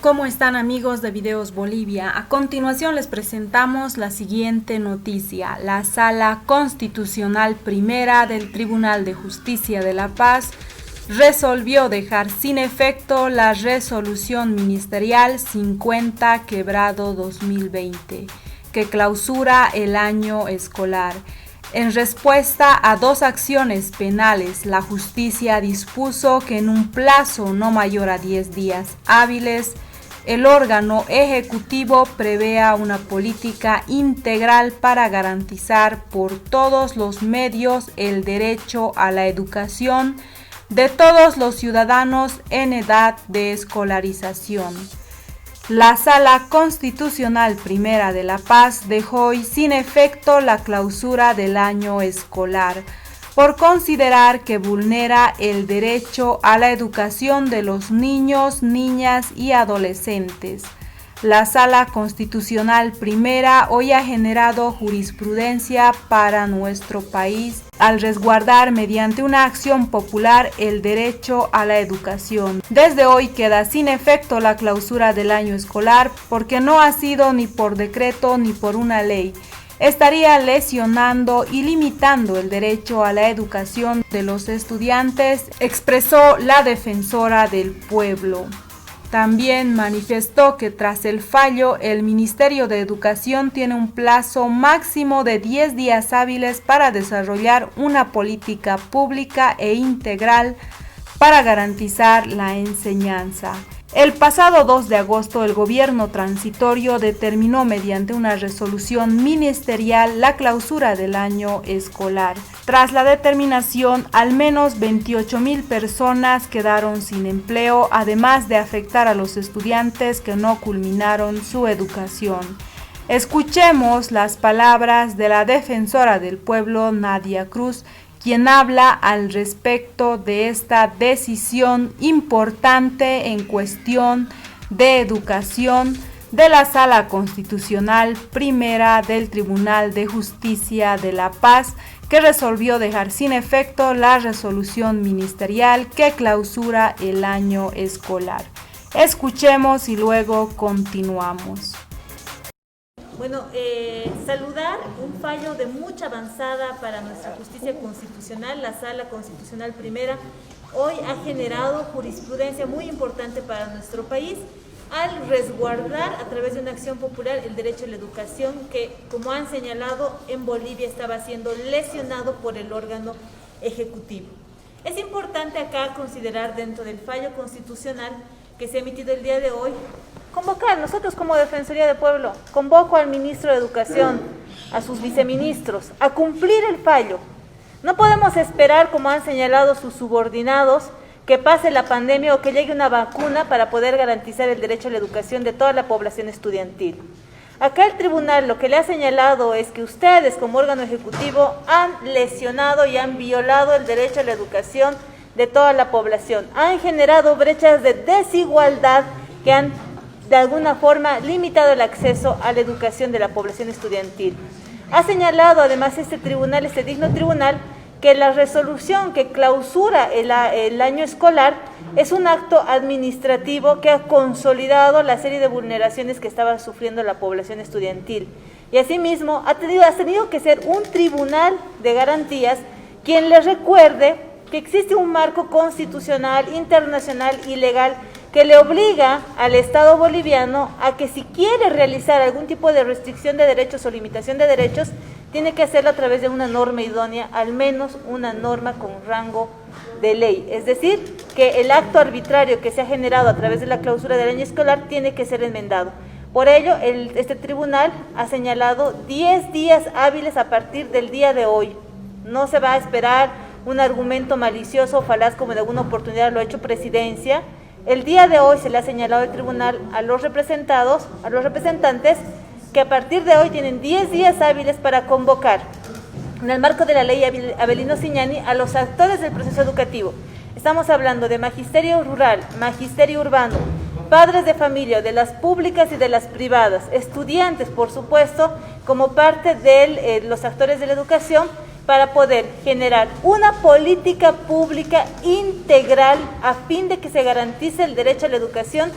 ¿Cómo están, amigos de Videos Bolivia? A continuación les presentamos la siguiente noticia. La Sala Constitucional Primera del Tribunal de Justicia de La Paz resolvió dejar sin efecto la resolución ministerial 50/2020, que clausura el año escolar. En respuesta a dos acciones penales, la justicia dispuso que en un plazo no mayor a 10 días hábiles, el órgano ejecutivo prevea una política integral para garantizar por todos los medios el derecho a la educación de todos los ciudadanos en edad de escolarización. La Sala Constitucional Primera de La Paz dejó hoy sin efecto la clausura del año escolar por considerar que vulnera el derecho a la educación de los niños, niñas y adolescentes. La Sala Constitucional Primera hoy ha generado jurisprudencia para nuestro país al resguardar mediante una acción popular el derecho a la educación. Desde hoy queda sin efecto la clausura del año escolar porque no ha sido ni por decreto ni por una ley. Estaría lesionando y limitando el derecho a la educación de los estudiantes, expresó la defensora del pueblo. También manifestó que tras el fallo, el Ministerio de Educación tiene un plazo máximo de 10 días hábiles para desarrollar una política pública e integral para garantizar la enseñanza. El pasado 2 de agosto, el gobierno transitorio determinó mediante una resolución ministerial la clausura del año escolar. Tras la determinación, al menos 28,000 personas quedaron sin empleo, además de afectar a los estudiantes que no culminaron su educación. Escuchemos las palabras de la defensora del pueblo, Nadia Cruz, quien habla al respecto de esta decisión importante en cuestión de educación de la Sala Constitucional Primera del Tribunal de Justicia de La Paz, que resolvió dejar sin efecto la resolución ministerial que clausura el año escolar. Escuchemos y luego continuamos. Bueno, saludar un fallo de mucha avanzada para nuestra justicia constitucional. La Sala Constitucional Primera hoy ha generado jurisprudencia muy importante para nuestro país al resguardar a través de una acción popular el derecho a la educación que, como han señalado, en Bolivia estaba siendo lesionado por el órgano ejecutivo. Es importante acá considerar dentro del fallo constitucional que se ha emitido el día de hoy, convocar, nosotros como Defensoría del Pueblo, convoco al ministro de Educación, a sus viceministros, a cumplir el fallo. No podemos esperar, como han señalado sus subordinados, que pase la pandemia o que llegue una vacuna para poder garantizar el derecho a la educación de toda la población estudiantil. Acá el tribunal lo que le ha señalado es que ustedes como órgano ejecutivo han lesionado y han violado el derecho a la educación de toda la población. Han generado brechas de desigualdad que han de alguna forma limitado el acceso a la educación de la población estudiantil. Ha señalado además este digno tribunal, que la resolución que clausura el año escolar es un acto administrativo que ha consolidado la serie de vulneraciones que estaba sufriendo la población estudiantil. Y asimismo ha tenido que ser un tribunal de garantías quien les recuerde que existe un marco constitucional, internacional y legal que le obliga al Estado boliviano a que si quiere realizar algún tipo de restricción de derechos o limitación de derechos, tiene que hacerlo a través de una norma idónea, al menos una norma con rango de ley. Es decir, que el acto arbitrario que se ha generado a través de la clausura del año escolar tiene que ser enmendado. Por ello, este tribunal ha señalado 10 días hábiles a partir del día de hoy. No se va a esperar un argumento malicioso o falaz como en alguna oportunidad lo ha hecho Presidencia. El día de hoy se le ha señalado al tribunal a los representantes, que a partir de hoy tienen 10 días hábiles para convocar, en el marco de la ley Avelino Ciñani, a los actores del proceso educativo. Estamos hablando de magisterio rural, magisterio urbano, padres de familia, de las públicas y de las privadas, estudiantes, por supuesto, como parte de los actores de la educación, para poder generar una política pública integral a fin de que se garantice el derecho a la educación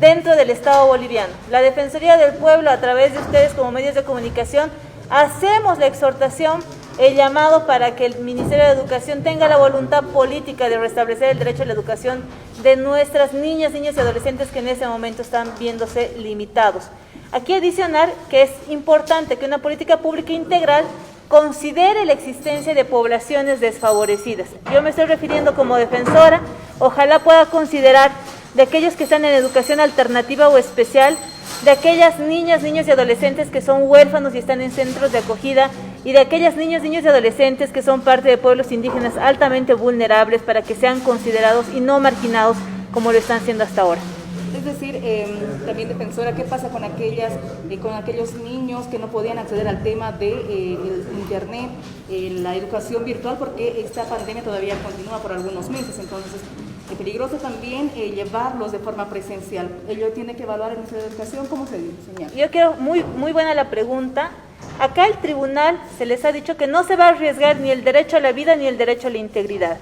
dentro del Estado boliviano. La Defensoría del Pueblo, a través de ustedes como medios de comunicación, hacemos la exhortación, el llamado para que el Ministerio de Educación tenga la voluntad política de restablecer el derecho a la educación de nuestras niñas, niños y adolescentes que en ese momento están viéndose limitados. Aquí adicionar que es importante que una política pública integral considere la existencia de poblaciones desfavorecidas. Yo me estoy refiriendo como defensora, ojalá pueda considerar de aquellos que están en educación alternativa o especial, de aquellas niñas, niños y adolescentes que son huérfanos y están en centros de acogida, y de aquellas niños, niños y adolescentes que son parte de pueblos indígenas altamente vulnerables para que sean considerados y no marginados como lo están siendo hasta ahora. Es decir, también defensora, ¿qué pasa con aquellos niños que no podían acceder al tema de el internet, la educación virtual, porque esta pandemia todavía continúa por algunos meses? Entonces, es peligroso también llevarlos de forma presencial. Ello tiene que evaluar el Ministerio de Educación, ¿cómo se señala? Yo quiero, muy buena la pregunta. Acá el tribunal se les ha dicho que no se va a arriesgar ni el derecho a la vida ni el derecho a la integridad.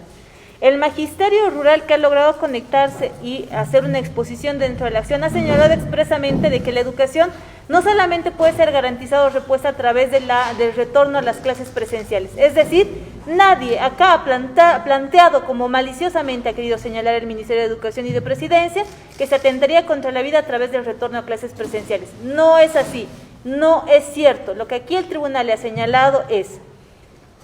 El magisterio rural, que ha logrado conectarse y hacer una exposición dentro de la acción, ha señalado expresamente de que la educación no solamente puede ser garantizada o repuesta a través del retorno a las clases presenciales. Es decir, nadie acá ha planteado, como maliciosamente ha querido señalar el Ministerio de Educación y de Presidencia, que se atentaría contra la vida a través del retorno a clases presenciales. No es así, no es cierto. Lo que aquí el tribunal le ha señalado es,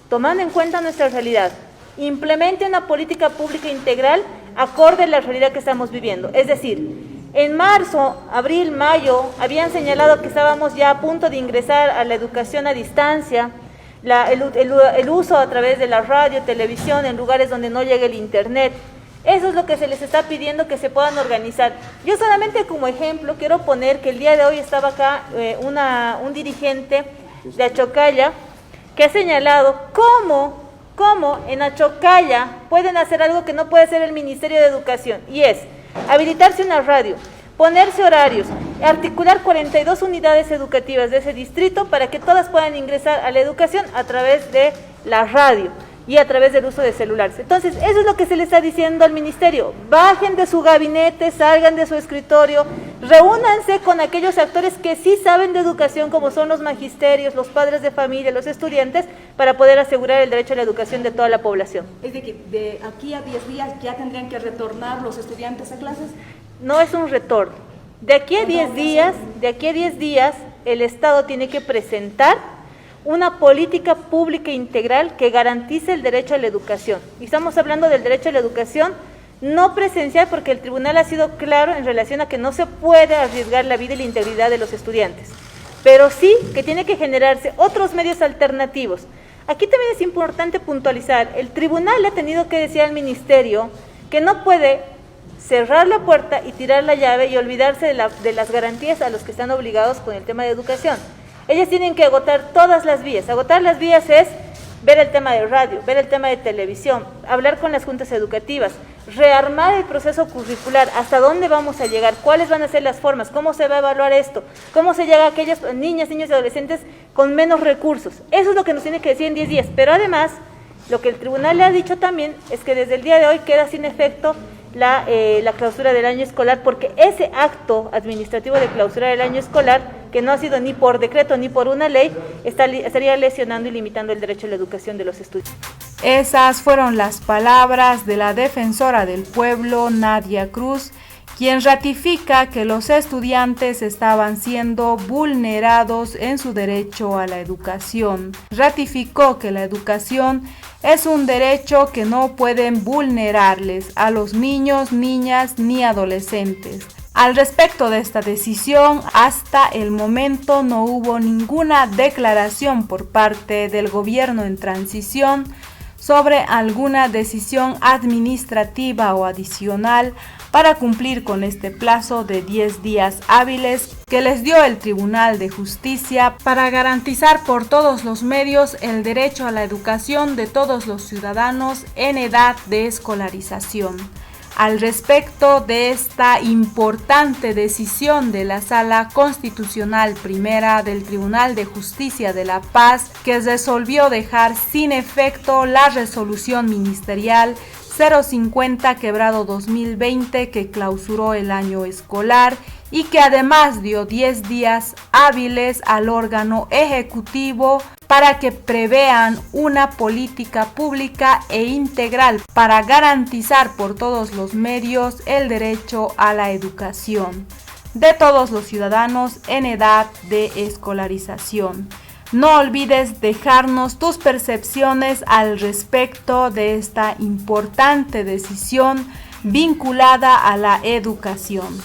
tomando en cuenta nuestra realidad, implemente una política pública integral acorde a la realidad que estamos viviendo. Es decir, en marzo, abril, mayo, habían señalado que estábamos ya a punto de ingresar a la educación a distancia, el uso a través de la radio, televisión, en lugares donde no llegue el internet. Eso es lo que se les está pidiendo, que se puedan organizar. Yo solamente como ejemplo quiero poner que el día de hoy estaba acá un dirigente de Achocalla que ha señalado cómo en Achocalla pueden hacer algo que no puede hacer el Ministerio de Educación, y es habilitarse una radio, ponerse horarios, articular 42 unidades educativas de ese distrito para que todas puedan ingresar a la educación a través de la radio y a través del uso de celulares. Entonces, eso es lo que se le está diciendo al ministerio. Bajen de su gabinete, salgan de su escritorio, reúnanse con aquellos actores que sí saben de educación, como son los magisterios, los padres de familia, los estudiantes, para poder asegurar el derecho a la educación de toda la población. Es decir, de aquí a 10 días ya tendrían que retornar los estudiantes a clases. No es un retorno. De aquí a 10 días, el Estado tiene que presentar una política pública integral que garantice el derecho a la educación. Y estamos hablando del derecho a la educación no presencial, porque el tribunal ha sido claro en relación a que no se puede arriesgar la vida y la integridad de los estudiantes, pero sí que tiene que generarse otros medios alternativos. Aquí también es importante puntualizar, el tribunal le ha tenido que decir al ministerio que no puede cerrar la puerta y tirar la llave y olvidarse de las garantías a los que están obligados con el tema de educación. Ellos tienen que agotar todas las vías. Agotar las vías es ver el tema de radio, ver el tema de televisión, hablar con las juntas educativas, rearmar el proceso curricular, hasta dónde vamos a llegar, cuáles van a ser las formas, cómo se va a evaluar esto, cómo se llega a aquellas niñas, niños y adolescentes con menos recursos. Eso es lo que nos tiene que decir en 10 días. Pero además, lo que el tribunal le ha dicho también es que desde el día de hoy queda sin efecto la clausura del año escolar, porque ese acto administrativo de clausura del año escolar, que no ha sido ni por decreto ni por una ley, estaría lesionando y limitando el derecho a la educación de los estudiantes. Esas fueron las palabras de la defensora del pueblo, Nadia Cruz, quien ratifica que los estudiantes estaban siendo vulnerados en su derecho a la educación. Ratificó que la educación es un derecho que no pueden vulnerarles a los niños, niñas ni adolescentes. Al respecto de esta decisión, hasta el momento no hubo ninguna declaración por parte del gobierno en transición sobre alguna decisión administrativa o adicional para cumplir con este plazo de 10 días hábiles que les dio el Tribunal de Justicia para garantizar por todos los medios el derecho a la educación de todos los ciudadanos en edad de escolarización. Al respecto de esta importante decisión de la Sala Constitucional Primera del Tribunal de Justicia de La Paz, que resolvió dejar sin efecto la resolución ministerial 050/2020 que clausuró el año escolar y que además dio 10 días hábiles al órgano ejecutivo para que prevean una política pública e integral para garantizar por todos los medios el derecho a la educación de todos los ciudadanos en edad de escolarización. No olvides dejarnos tus percepciones al respecto de esta importante decisión vinculada a la educación.